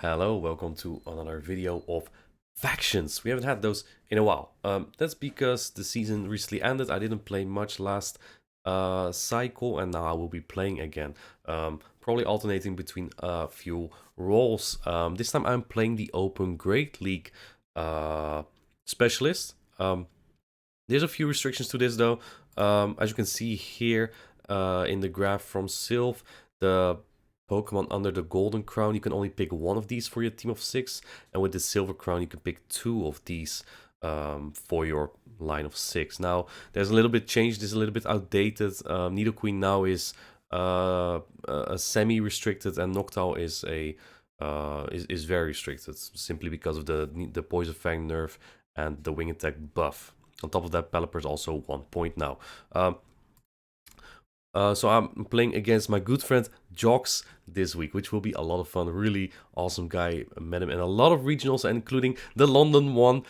Hello, welcome to another video of factions. We haven't had those in a while. That's because the season recently ended. I didn't play much last cycle, and now I will be playing again. Probably alternating between a few roles. This time I'm playing the Open Great League specialist. There's a few restrictions to this though. As you can see here in the graph from Sylph, the Pokemon under the Golden Crown, you can only pick one of these for your team of 6. And with the Silver Crown, you can pick 2 of these for your line of 6. Now, there's a little bit changed. This is a little bit outdated. Nidoqueen now is a semi-restricted, and Noctowl is is very restricted, simply because of the Poison Fang nerf and the Wing Attack buff. On top of that, Pelipper is also 1 point now. So I'm playing against my good friend Joqqs this week, which will be a lot of fun. Really awesome guy. I met him in a lot of regionals, including the London one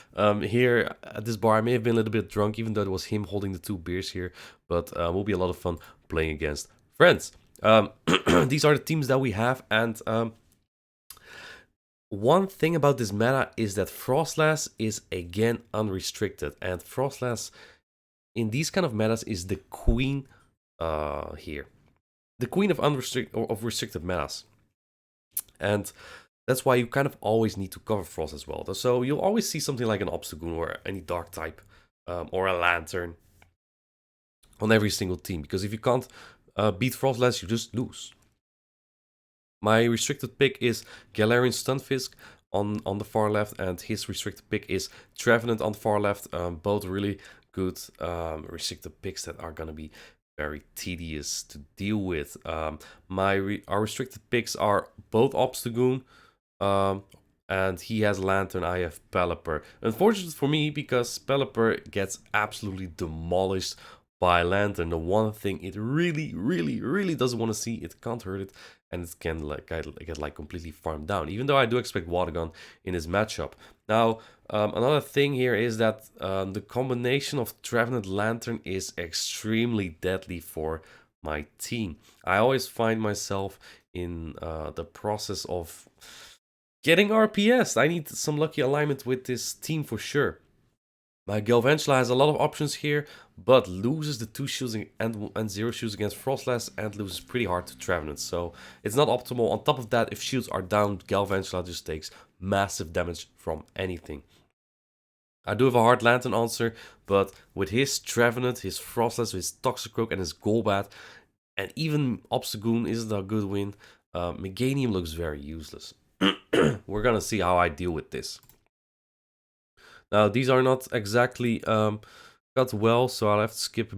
here at this bar. I may have been a little bit drunk, even though it was him holding the 2 beers here. But will be a lot of fun playing against friends. These are the teams that we have, and one thing about this meta is that Frostlass is again unrestricted, and Frostlass in these kind of metas is the queen here, the queen of restricted metas, and that's why you kind of always need to cover Frost as well. So you'll always see something like an Obstagoon or any Dark type or a Lantern on every single team, because if you can't beat Frostlass, you just lose. My restricted pick is Galarian Stunfisk on the far left, and his restricted pick is Trevenant on the far left. Both really good restricted picks that are gonna be very tedious to deal with. Our restricted picks are both Obstagoon, and he has Lantern, I have Pelipper. Unfortunate for me, because Pelipper gets absolutely demolished by Lantern. The one thing it really doesn't want to see, it can't hurt it, and it can get like completely farmed down, even though I do expect Water Gun in his matchup. Now, another thing here is that the combination of Trevenant Lantern is extremely deadly for my team. I always find myself in the process of getting RPS. I need some lucky alignment with this team for sure. My Galvantula has a lot of options here, but loses the 2 shields and 0 shields against Frostlass, and loses pretty hard to Trevenant, so it's not optimal. On top of that, if shields are down, Galvantula just takes massive damage from anything. I do have a hard Lantern answer, but with his Trevenant, his Frostlass, his Toxicroak, and his Golbat, and even Obstagoon isn't a good win, Meganium looks very useless. We're gonna see how I deal with this. Now, these are not exactly cut well, so I'll have to skip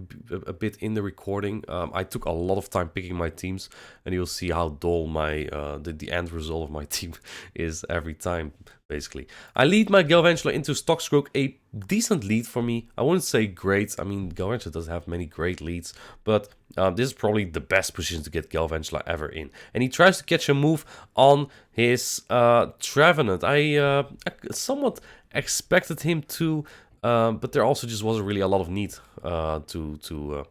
a bit in the recording. I took a lot of time picking my teams, and you'll see how dull my the end result of my team is every time, basically. I lead my Galvantula into Toxicroak, a decent lead for me. I wouldn't say great. I mean, Galvantula doesn't have many great leads, but this is probably the best position to get Galvantula ever in. And he tries to catch a move on his Trevenant. I somewhat expected him to, but there also just wasn't really a lot of need to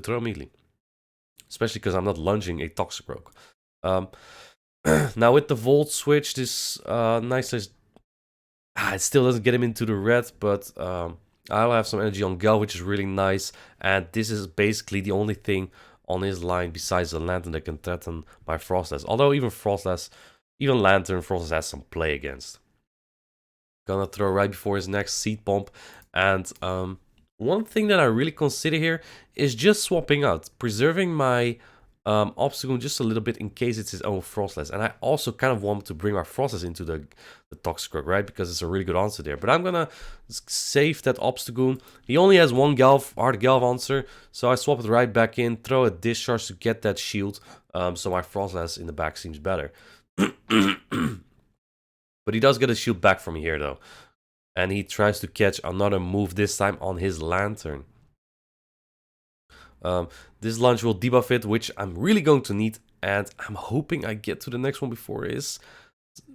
throw immediately, especially because I'm not lunging a Toxicroak. Now with the Volt switch, this it still doesn't get him into the red, but I'll have some energy on Gal, which is really nice, and this is basically the only thing on his line besides the Lantern that can threaten my Frostlass. Although even Lantern, Frostlass has some play against. Gonna throw right before his next Seed Bomb, and one thing that I really consider here is just swapping out, preserving my Obstagoon just a little bit in case it's his own Frostlass. And I also kind of want to bring my Frostlass into the Toxicroak, right? Because it's a really good answer there. But I'm gonna save that Obstagoon. He only has one hard Galv answer, so I swap it right back in, throw a Discharge to get that shield, so my Frostlass in the back seems better. But he does get a shield back from here though. And he tries to catch another move, this time on his Lantern. This launch will debuff it, which I'm really going to need. And I'm hoping I get to the next one before his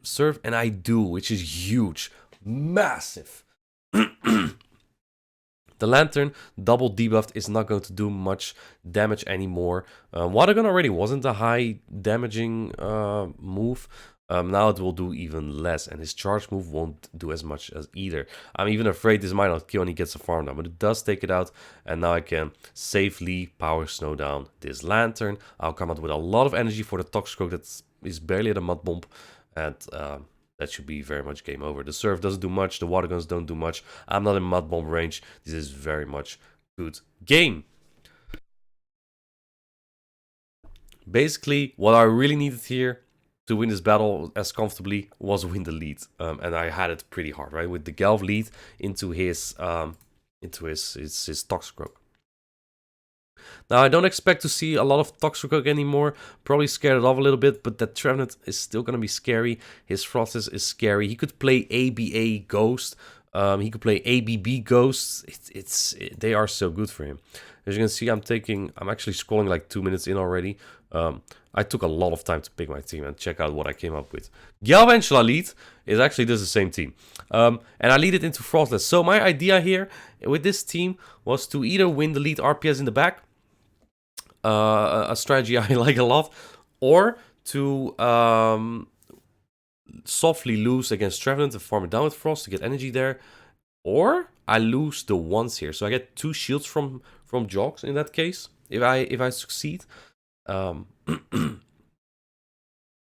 serve. And I do, which is huge. Massive. The Lantern, double debuffed, is not going to do much damage anymore. Water Gun already wasn't a high damaging move. Now it will do even less, and his charge move won't do as much as either. I'm even afraid this might not kill and he gets a farm down, but it does take it out, and now I can safely power snow down this lantern. I'll come out with a lot of energy for the Toxicroak that is barely at a mud bomb, and that should be very much game over. The surf doesn't do much, the water guns don't do much. I'm not in mud bomb range. This is very much good game. Basically, what I really needed here to win this battle as comfortably was win the lead, and I had it pretty hard, right, with the Galv lead into his Toxicroak. Now I don't expect to see a lot of Toxicroak anymore. Probably scared it off a little bit, but that Trevenant is still gonna be scary. His Frostless is scary. He could play ABA Ghost. He could play ABB Ghosts. They are so good for him. As you can see, I'm actually scrolling like 2 minutes in already. I took a lot of time to pick my team and check out what I came up with. Galvantula lead is actually just the same team. And I lead it into Frostless. So my idea here with this team was to either win the lead RPS in the back, a strategy I like a lot, or to softly lose against Trevenant and farm it down with Frost to get energy there, or I lose the ones here, so I get 2 shields from Joqqs in that case if I succeed, and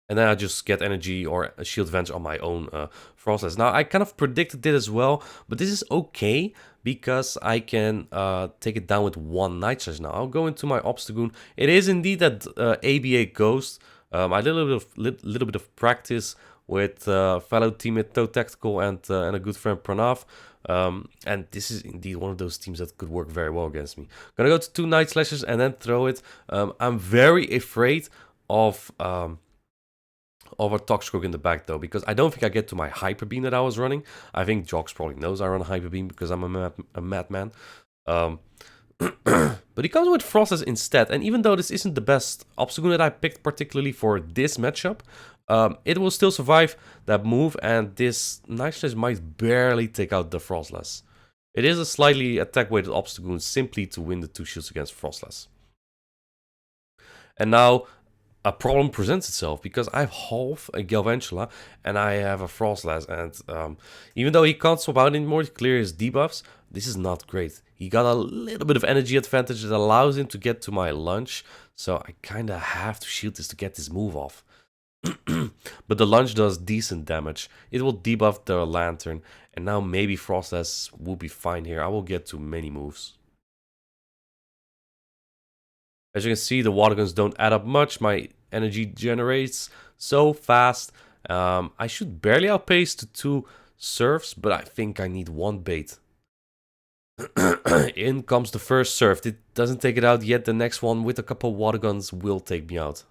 then I just get energy or a shield advantage on my own Frostless. Now I kind of predicted it as well, but this is okay because I can take it down with 1 Night Slash. Now I'll go into my Obstagoon. It is indeed that ABA Ghost. I did a little bit of practice with fellow teammate Toe Tactical and a good friend Pranav. And this is indeed one of those teams that could work very well against me. Gonna go to 2 Night Slashes and then throw it. I'm very afraid of a Toxicroak in the back though, because I don't think I get to my Hyper Beam that I was running. I think Joqqs probably knows I run a Hyper Beam because I'm a madman. But he comes with Frostless instead, and even though this isn't the best Obstagoon that I picked particularly for this matchup, it will still survive that move, and this Night Slash might barely take out the Frostless. It is a slightly attack-weighted Obstagoon simply to win the 2 shields against Frostless. And now a problem presents itself because I have half a Galvantula and I have a Frostless, and even though he can't swap out anymore to clear his debuffs, this is not great. He got a little bit of energy advantage that allows him to get to my lunge, so I kinda have to shield this to get this move off. But the lunge does decent damage. It will debuff the lantern, and now maybe Frostless will be fine here. I will get to many moves. As you can see, the water guns don't add up much. My energy generates so fast. I should barely outpace the 2 surfs, but I think I need 1 bait. In comes the first surf. It doesn't take it out yet. The next one with a couple water guns will take me out.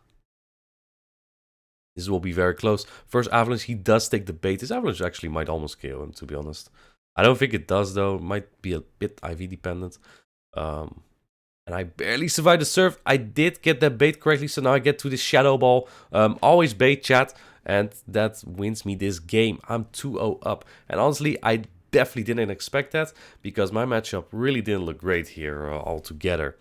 This will be very close. First Avalanche, he does take the bait. This Avalanche actually might almost kill him, to be honest. I don't think it does, though. It might be a bit IV dependent. And I barely survived the surf. I did get that bait correctly, so now I get to this Shadow Ball. Always bait, chat. And that wins me this game. I'm 2-0 up. And honestly, I definitely didn't expect that, because my matchup really didn't look great here altogether.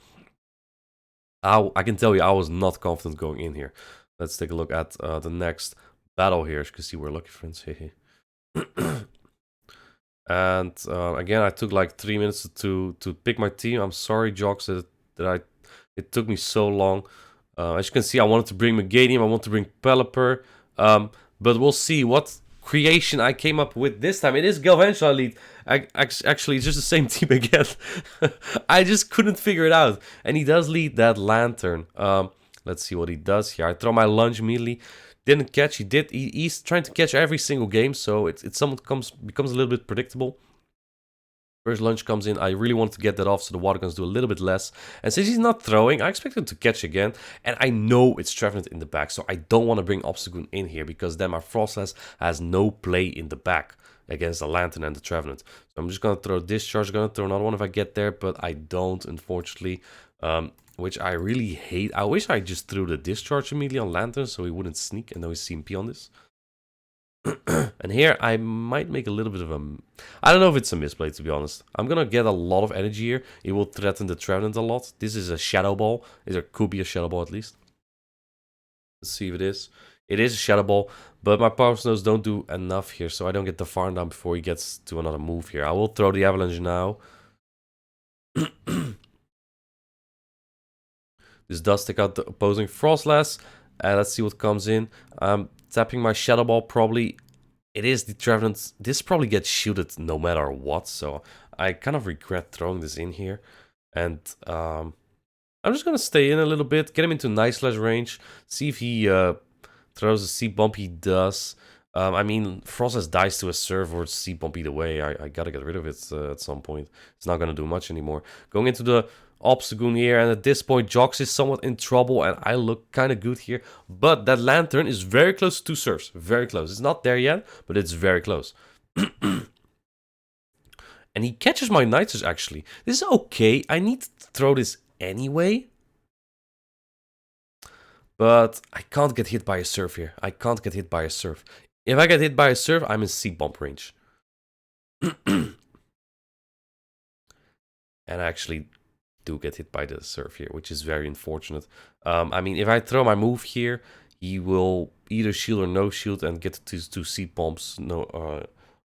I can tell you, I was not confident going in here. Let's take a look at the next battle here. As you can see, we're lucky friends. And again, I took like 3 minutes to pick my team. I'm sorry, Joqqs, it took me so long. As you can see, I wanted to bring Meganium, I want to bring Pelipper, but we'll see what creation I came up with this time. It is Galvantula lead. Actually, it's just the same team again. I just couldn't figure it out. And he does lead that lantern. Let's see what he does here. I throw my lunge immediately. Didn't catch. He's trying to catch every single game, so it somewhat becomes a little bit predictable. First lunge comes in. I really want to get that off so the water guns do a little bit less. And since he's not throwing, I expect him to catch again. And I know it's Trevenant in the back, so I don't want to bring Obstagoon in here, because then my Frostless has no play in the back against the Lantern and the Trevenant. So I'm just going to throw Discharge, going to throw another one if I get there, but I don't, unfortunately. Which I really hate. I wish I just threw the Discharge immediately on Lantern so he wouldn't sneak and no CMP on this. And here I might make a little bit of a... I don't know if it's a misplay, to be honest. I'm gonna get a lot of energy here. It will threaten the Trevenant a lot. This is a Shadow Ball. There could be a Shadow Ball at least. Let's see if it is. It is a Shadow Ball, but my Power Snows don't do enough here, so I don't get the farm down before he gets to another move here. I will throw the Avalanche now. This does take out the opposing Frostlass. Let's see what comes in. I'm tapping my Shadow Ball probably. It is the Trevenant. This probably gets shielded no matter what, so I kind of regret throwing this in here. And I'm just going to stay in a little bit, get him into Night Slash range, see if he throws a Seed Bump. He does. I mean, Frostlass dies to a Surf or Seed Bump either way. I gotta get rid of it at some point. It's not going to do much anymore. Going into the Obstagoon here, and at this point Joqqs is somewhat in trouble, and I look kind of good here. But that Lantern is very close to 2 Surfs. Very close. It's not there yet, but it's very close. And he catches my Nitros, actually. This is okay. I need to throw this anyway. But I can't get hit by a Surf here. I can't get hit by a Surf. If I get hit by a Surf, I'm in Seed Bump range. And I actually do get hit by the Surf here, which is very unfortunate. I mean, if I throw my move here, he will either shield or no shield and get to 2 Seed Bumps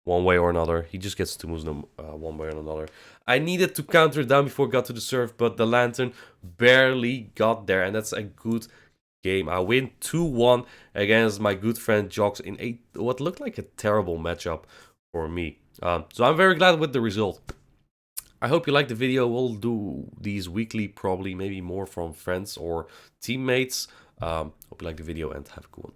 one way or another. He just gets 2 moves one way or another. I needed to counter it down before it got to the Surf, but the Lantern barely got there, and that's a good game. I win 2-1 against my good friend Joqqs in what looked like a terrible matchup for me. So I'm very glad with the result. I hope you liked the video. We'll do these weekly, probably, maybe more from friends or teammates. Hope you liked the video and have a good one.